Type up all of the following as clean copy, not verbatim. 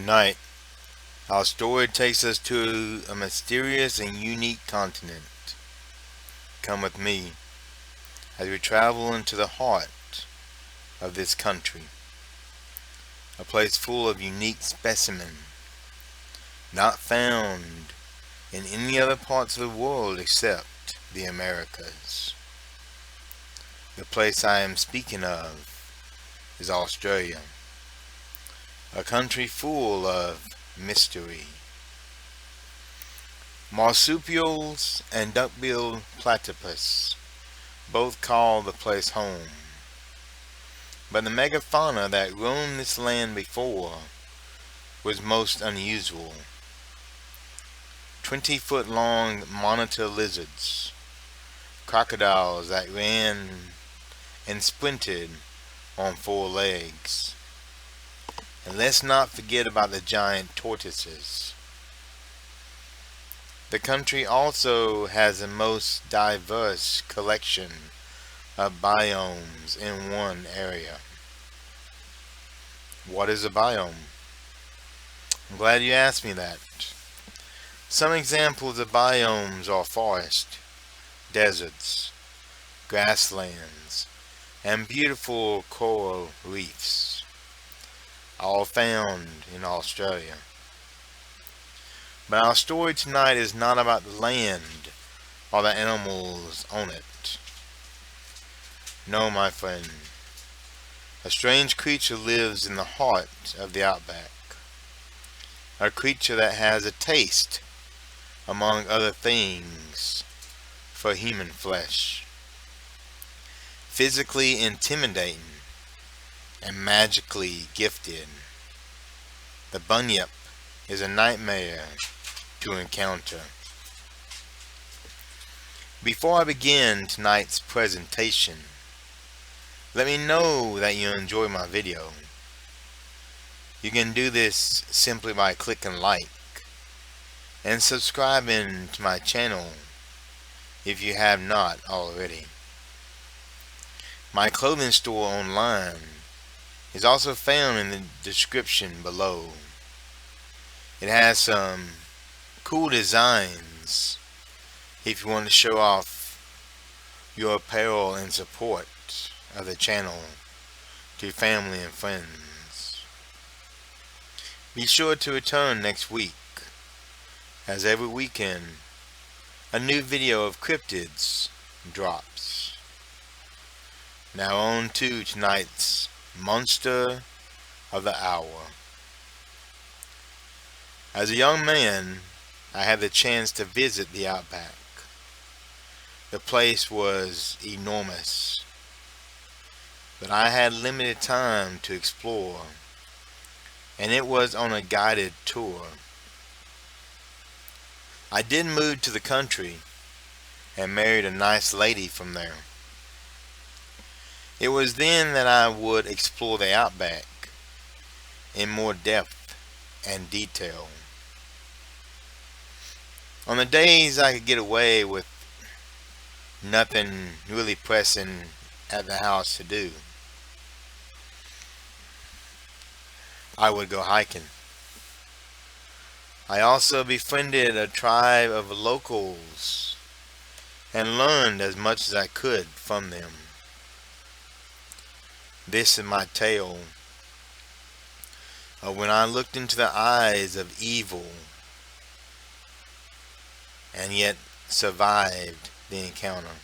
Tonight, our story takes us to a mysterious and unique continent. Come with me as we travel into the heart of this country, a place full of unique specimens not found in any other parts of the world except the Americas. The place I am speaking of is Australia, a country full of mystery. Marsupials and duck-billed platypus both call the place home, but the megafauna that roamed this land before was most unusual. 20-foot long monitor lizards, crocodiles that ran and sprinted on four legs, and let's not forget about the giant tortoises. The country also has the most diverse collection of biomes in one area. What is a biome? I'm glad you asked me that. Some examples of biomes are forest, deserts, grasslands, and beautiful coral reefs, all found in Australia. But our story tonight is not about the land or the animals on it. No, my friend. A strange creature lives in the heart of the outback. A creature that has a taste, among other things, for human flesh. Physically intimidating and magically gifted, the Bunyip is a nightmare to encounter. Before I begin tonight's presentation, let me know that you enjoy my video. You can do this simply by clicking like and subscribing to my channel if you have not already. My clothing store online is also found in the description below. It has some cool designs if you want to show off your apparel and support of the channel to family and friends. Be sure to return next week, as every weekend a new video of cryptids drops. Now on to tonight's monster of the hour. As a young man, I had the chance to visit the outback. The place was enormous, but I had limited time to explore, and it was on a guided tour. I did move to the country and married a nice lady from there. It was then that I would explore the outback in more depth and detail. On the days I could get away with nothing really pressing at the house to do, I would go hiking. I also befriended a tribe of locals and learned as much as I could from them. This is my tale of when I looked into the eyes of evil and yet survived the encounter.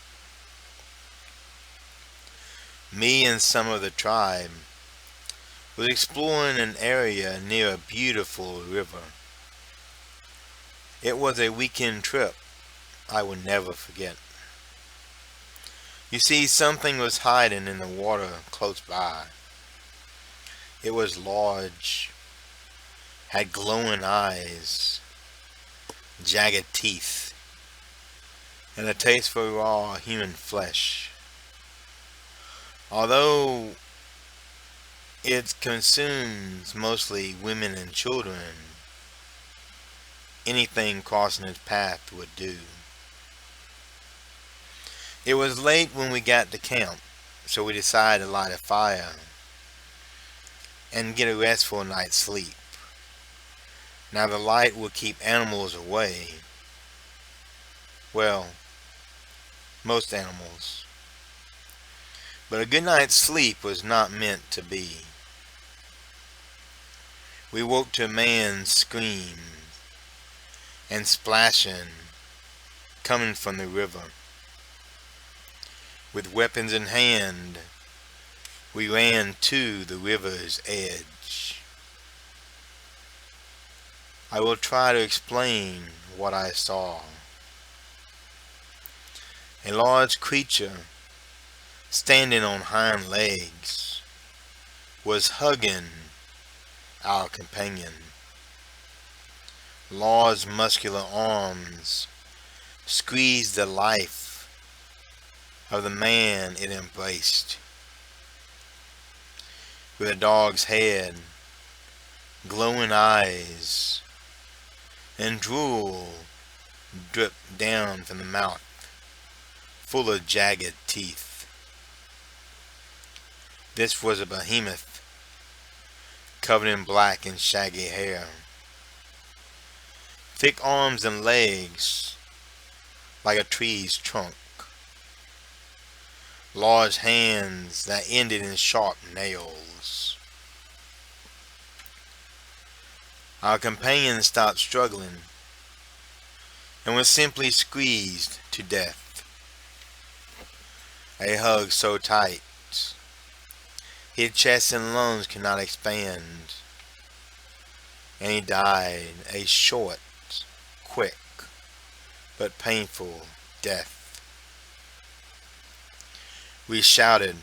Me and some of the tribe was exploring an area near a beautiful river. It was a weekend trip I would never forget. You see, something was hiding in the water close by. It was large, had glowing eyes, jagged teeth, and a taste for raw human flesh. Although it consumes mostly women and children, anything crossing its path would do. It was late when we got to camp, so we decided to light a fire and get a restful night's sleep. Now the light will keep animals away. Well, most animals. But a good night's sleep was not meant to be. We woke to a man's scream and splashing coming from the river. With weapons in hand, we ran to the river's edge. I will try to explain what I saw. A large creature, standing on hind legs, was hugging our companion. Large muscular arms squeezed the life of the man it embraced. With a dog's head, glowing eyes, and drool dripped down from the mouth, full of jagged teeth. This was a behemoth, covered in black and shaggy hair. Thick arms and legs, like a tree's trunk. Large hands that ended in sharp nails. Our companion stopped struggling and was simply squeezed to death. A hug so tight, his chest and lungs could not expand, and he died a short, quick, but painful death. We shouted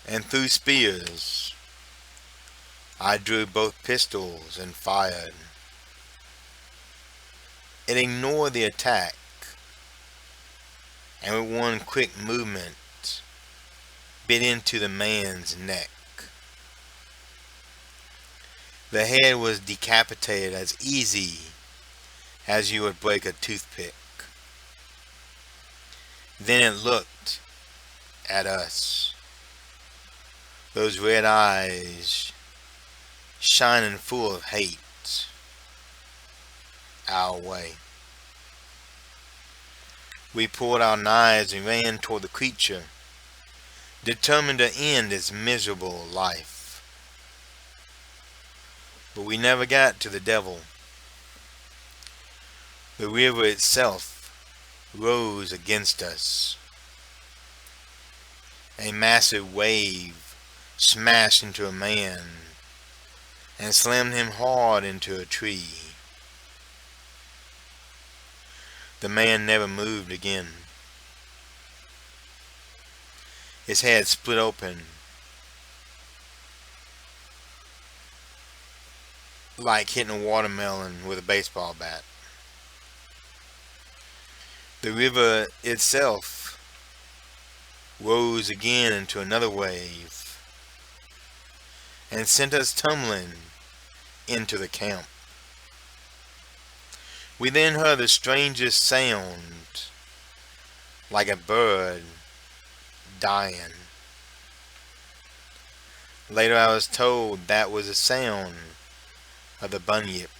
and threw spears. I drew both pistols and fired. It ignored the attack, and with one quick movement bit into the man's neck. The head was decapitated as easy as you would break a toothpick. Then it looked at us, those red eyes shining full of hate, our way. We pulled our knives and ran toward the creature, determined to end its miserable life. But we never got to the devil. The river itself rose against us. A massive wave smashed into a man and slammed him hard into a tree. The man never moved again. His head split open like hitting a watermelon with a baseball bat. The river itself rose again into another wave and sent us tumbling into the camp. We then heard the strangest sound, like a bird dying. Later I was told that was the sound of the bunyip.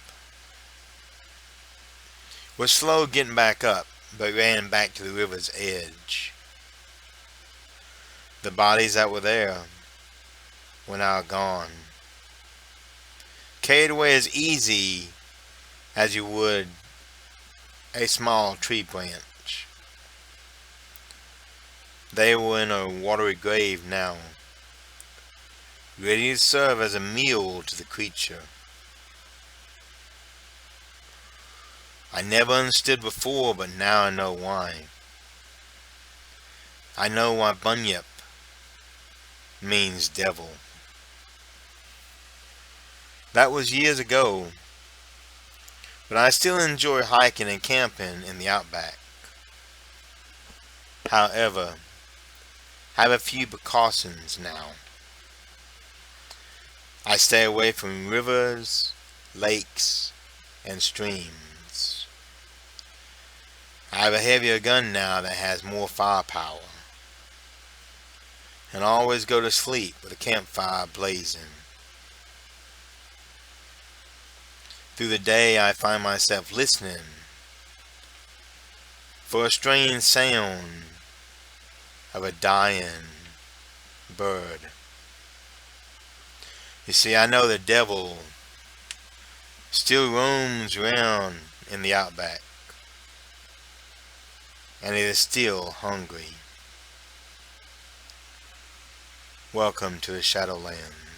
We're slow getting back up, but ran back to the river's edge. The bodies that were there were now gone, carried away as easy as you would a small tree branch. They were in a watery grave now, ready to serve as a meal to the creature. I never understood before, but now I know why. I know why Bunyip means devil. That was years ago, but I still enjoy hiking and camping in the outback. However, I have a few precautions now. I stay away from rivers, lakes, and streams. I have a heavier gun now that has more firepower, and I always go to sleep with a campfire blazing. Through the day I find myself listening for a strange sound of a dying bird. You see, I know the devil still roams around in the outback, and he is still hungry. Welcome to the Shadowlands.